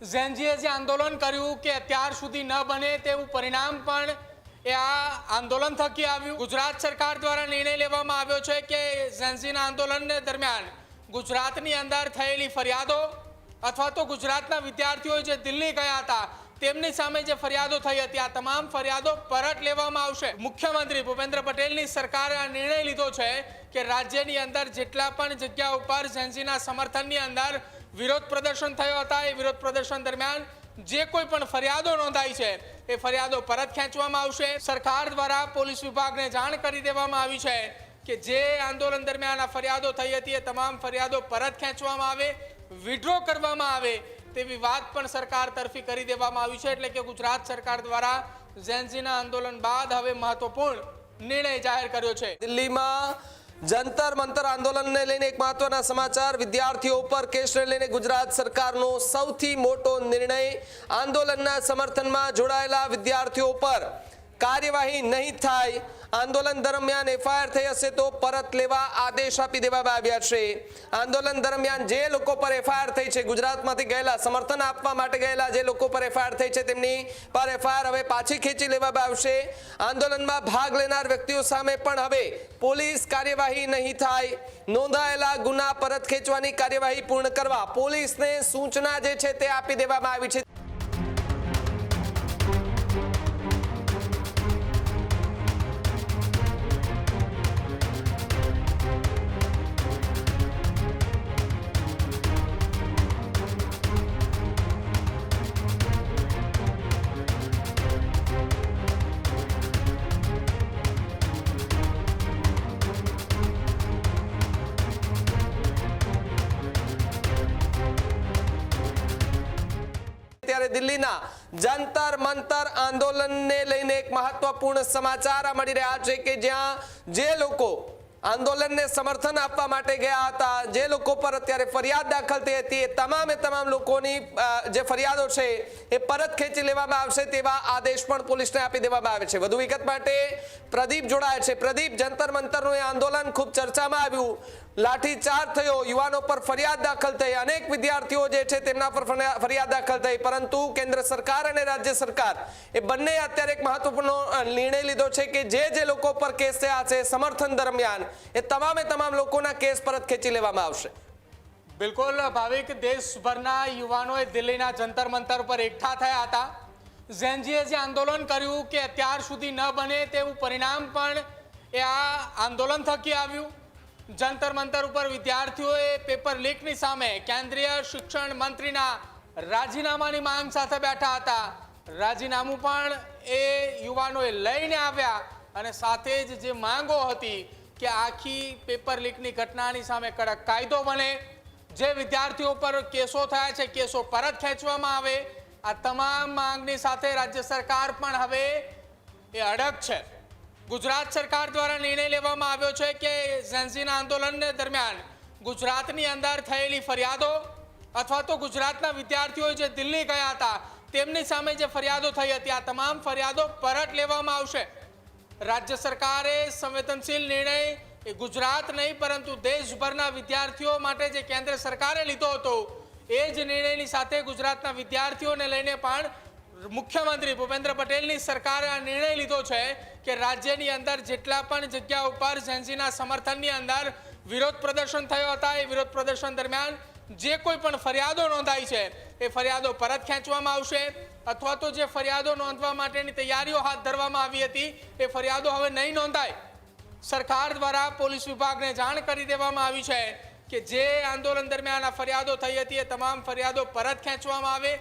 ઝેનજીએ જે આંદોલન કર્યું કે અત્યાર સુધી ન બને તેવું પરિણામ પણ એ આ આંદોલન થકી આવ્યું। ગુજરાત સરકાર દ્વારા નિર્ણય લેવામાં આવ્યો છે કે ઝેનજીના આંદોલન દરમિયાન ગુજરાતની અંદર થયેલી ફરિયાદો અથવા તો ગુજરાતના વિદ્યાર્થીઓ જે દિલ્હી ગયા હતા તેમની સામે જે ફરિયાદો થઈ હતી આ તમામ ફરિયાદો પરત લેવામાં આવશે। મુખ્યમંત્રી ભૂપેન્દ્ર પટેલની સરકારે આ નિર્ણય લીધો છે કે રાજ્યની અંદર જેટલા પણ જગ્યા ઉપર ઝેનજીના સમર્થનની અંદર વિરોધ પ્રદર્શન થયો હતા એ વિરોધ પ્રદર્શન દરમિયાન જે કોઈ પણ ફરિયાદો નોંધાઈ છે એ ફરિયાદો પરત ખેંચવામાં આવશે। સરકાર દ્વારા પોલીસ વિભાગને જાણ કરી દેવામાં આવી છે કે જે આંદોલન દરમિયાન આ ફરિયાદો થઈ હતી એ તમામ ફરિયાદો પરત ખેંચવામાં આવે, વિડ્રો કરવામાં આવે તેવી વાત પણ સરકાર તરફી કરી દેવામાં આવી છે। એટલે કે ગુજરાત સરકાર દ્વારા ઝેનજીના આંદોલન બાદ હવે મહત્વપૂર્ણ નિર્ણય જાહેર કર્યો છે। દિલ્હીમાં જંતર મંતર આંદોલનને લઈને એક મહત્વના સમાચાર, વિદ્યાર્થીઓ પર કેસને લઈને ગુજરાત સરકારનો સૌથી મોટો નિર્ણય। આંદોલનના સમર્થનમાં જોડાયેલા વિદ્યાર્થીઓ પર કાર્યવાહી નહીં થાય, આંદોલન દરમિયાન એફઆઈઆર થઈ હશે તો પરત લેવા આદેશ આપી દેવામાં આવ્યા છે। આંદોલન દરમિયાન જે લોકો પર એફઆઈઆર થઈ છે, ગુજરાતમાંથી ગયેલા સમર્થન આપવા માટે ગયેલા જે લોકો પર એફઆઈઆર થઈ છે તેમની પર એફઆઈઆર હવે પાછી ખેંચી લેવામાં આવશે। આંદોલનમાં ભાગ લેનાર વ્યક્તિઓ સામે પણ હવે પોલીસ કાર્યવાહી નહીં થાય, નોંધાયેલા ગુના પરત ખેંચવાની કાર્યવાહી પૂર્ણ કરવા પોલીસને સૂચના જે છે તે આપી દેવામાં આવી છે। ત્યારે દિલ્હીના જંતર મંતર આંદોલનને લઈને એક મહત્વપૂર્ણ સમાચાર મળી રહ્યા છે કે જ્યાં જે લોકો આંદોલનને સમર્થન આપવા માટે ગયા હતા, જે લોકો પર અત્યારે ફરિયાદ દાખલ થઈ હતી એ તમામ લોકોની જે ફરિયાદો છે એ પરત ખેંચી લેવામાં આવશે તેવા આદેશ પણ પોલીસને આપી દેવામાં આવે છે। વધુ વિગત માટે પ્રદીપ જોડાય છે। પ્રદીપ, જંતર મંતરનું એ આંદોલન ખૂબ ચર્ચામાં આવ્યું, લાઠીચાર્જ થયો, યુવાનો પર ફરિયાદ દાખલ થઈ, અનેક વિદ્યાર્થીઓ જે છે તેમના પર ફરિયાદ દાખલ થઈ, પરંતુ કેન્દ્ર સરકાર અને રાજ્ય સરકાર એ બંને અત્યારે એક મહત્વપૂર્ણ નિર્ણય લીધો છે કે જે લોકો પર કેસ થયા છે સમર્થન દરમિયાન એ તમામ લોકોના કેસ પરત ખેંચી લેવામાં આવશે। બિલકુલ ભાવિક, દેશભરના યુવાનોએ દિલ્હીના જંતર મંતર પર એકઠા થયા હતા। ઝેનજીએ જે આંદોલન કર્યું કે અત્યાર સુધી ન બને તેવું પરિણામ પણ એ આ આંદોલન થકી આવ્યું। જંતર મંતર ઉપર વિદ્યાર્થીઓએ પેપર લીકની સામે કેન્દ્રીય શિક્ષણ મંત્રીના રાજીનામાની માંગ સાથે બેઠા હતા। રાજીનામું પણ એ યુવાનોએ લઈને આવ્યા અને સાથે જ જે માંગો હતી કે આખી પેપર લીકની ઘટનાની સામે કડક કાયદો બને, જે વિદ્યાર્થીઓ પર કેસો થયા છે કેસો પરત ખેંચવામાં આવે, આ તમામ માંગની સાથે રાજ્ય સરકાર પણ હવે એ અડગ છે। ગુજરાત સરકાર દ્વારા નિર્ણય લેવામાં આવ્યો છે કે ઝેનજીના આંદોલન દરમિયાન ગુજરાતની અંદર થયેલી ફરિયાદો અથવા તો ગુજરાતના વિદ્યાર્થીઓ જે દિલ્હી ગયા હતા તેમની સામે જે ફરિયાદો થઈ હતી આ તમામ ફરિયાદો પરત લેવામાં આવશે। રાજ્ય સરકારે સંવેદનશીલ નિર્ણય એ ગુજરાત નહીં પરંતુ દેશભરના વિદ્યાર્થીઓ માટે જે કેન્દ્ર સરકારે લીધો હતો એ જ નિર્ણયની સાથે ગુજરાતના વિદ્યાર્થીઓને લઈને પણ મુખ્યમંત્રી ભૂપેન્દ્ર પટેલની સરકારે આ નિર્ણય લીધો છે કે રાજ્યની અંદર જેટલા પણ જગ્યા ઉપર ઝેનજીના સમર્થનની અંદર વિરોધ પ્રદર્શન થયો હતા એ વિરોધ પ્રદર્શન દરમિયાન જે કોઈ પણ ફરિયાદો નોંધાઈ છે એ ફરિયાદો પરત ખેંચવામાં આવશે અથવા તો જે ફરિયાદો નોંધવા માટેની તૈયારીઓ હાથ ધરવામાં આવી હતી એ ફરિયાદો હવે નહીં નોંધાય। સરકાર દ્વારા પોલીસ વિભાગને જાણ કરી દેવામાં આવી છે કે જે આંદોલન દરમિયાન આ ફરિયાદો થઈ હતી એ તમામ ફરિયાદો પરત ખેંચવામાં આવે,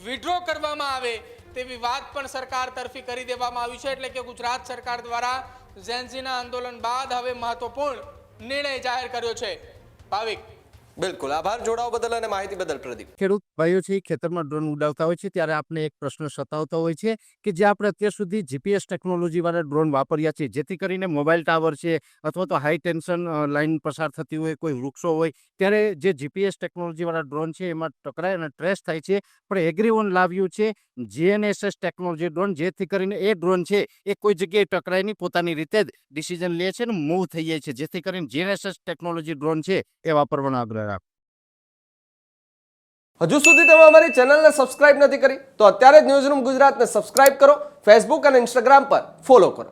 વિડ્રો કરવામાં આવે તેવી વાત પણ સરકાર તરફી કરી દેવામાં આવી છે। એટલે કે ગુજરાત સરકાર દ્વારા ઝેનજીના આંદોલન બાદ હવે મહત્વપૂર્ણ નિર્ણય જાહેર કર્યો છે। ભાવિક, બિલકુલ આભાર જોડાવા બદલ અને માહિતી બદલ પ્રદીપ। ખેડૂત ભાઈઓ છે ખેતરમાં ડ્રોન ઉડાવતા હોય છે ત્યારે આપણે એક પ્રશ્ન સતાવતો હોય છે કે જે આપણે અત્યાર સુધી જીપીએસ ટેકનોલોજી વાળા ડ્રોન વાપર્યા છે, જેથી કરીને મોબાઈલ ટાવર છે અથવા તો હાઈ ટેન્શન લાઈન પસાર થતી હોય, કોઈ વૃક્ષો હોય, ત્યારે જે જીપીએસ ટેકનોલોજી વાળા ડ્રોન છે એમાં ટકરાય અને ટ્રેસ થાય છે। પણ એગ્રીવન લાવ્યું છે જીએનએસએસ ટેકનોલોજી ડ્રોન, જેથી કરીને એ ડ્રોન છે એ કોઈ જગ્યાએ ટકરાય નહીં, પોતાની રીતે જ ડિસિઝન લે છે અને મૂવ થઈ જાય છે, જેથી કરીને જીએનએસએસ ટેકનોલોજી ડ્રોન છે એ વાપરવાનો આગ્રહ રાખો। હજુ સુધી તમે અમારી ચેનલને સબસ્ક્રાઇબ નથી કરી તો અત્યારે જ ન્યૂઝરૂમ ગુજરાતને સબસ્ક્રાઇબ કરો, ફેસબુક અને ઇન્સ્ટાગ્રામ પર ફોલો કરો.